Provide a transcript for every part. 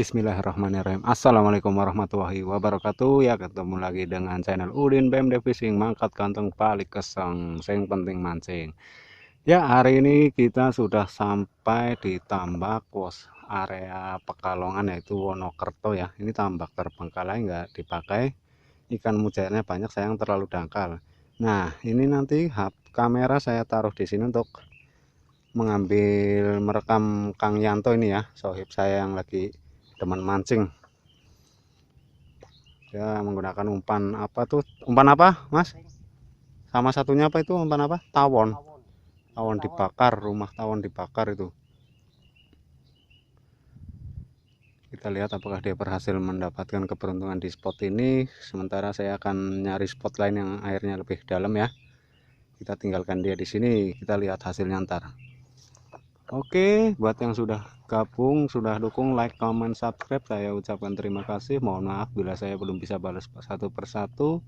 Bismillahirrahmanirrahim. Assalamualaikum warahmatullahi wabarakatuh. Ya, ketemu lagi dengan channel Udin BMD Fishing, mangkat kantong balik keseng, sing penting mancing. Ya, hari ini kita sudah sampai di tambak area Pekalongan, yaitu Wonokerto ya. Ini tambak terbengkalai, nggak dipakai, ikan mujairnya banyak, sayang terlalu dangkal. Nah, ini nanti kamera saya taruh di sini untuk mengambil merekam Kang Yanto ini ya, sohib saya yang lagi teman mancing. Ya, menggunakan umpan apa tuh? Umpan apa, Mas? Sama satunya apa itu? Umpan apa? Tawon. Tawon dibakar, rumah tawon dibakar itu. Kita lihat apakah dia berhasil mendapatkan keberuntungan di spot ini. Sementara saya akan nyari spot lain yang airnya lebih dalam ya. Kita tinggalkan dia di sini, kita lihat hasilnya ntar. Oke, buat yang sudah gabung, sudah dukung, like, comment, subscribe, saya ucapkan terima kasih. Mohon maaf bila saya belum bisa balas satu persatu.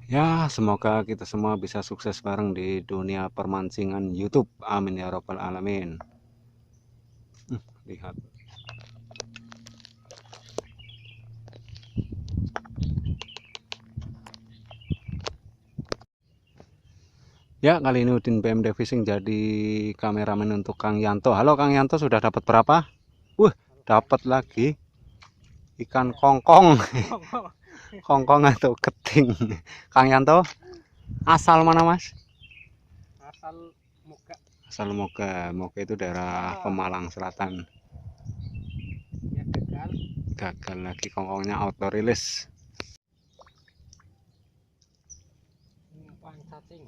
Ya, semoga kita semua bisa sukses bareng di dunia permancingan YouTube. Amin ya robbal alamin. Lihat. Ya, kali ini Udin BMD Fishing jadi kameramen untuk Kang Yanto. Halo Kang Yanto, sudah dapat berapa? Dapat lagi ikan kongkong. Kongkong atau keting. Kang Yanto, asal mana Mas? Asal Moga. Asal Moga. Moga itu daerah Pemalang Selatan. Ya gagal. Gagal lagi, kongkongnya auto release. Umpan cacing.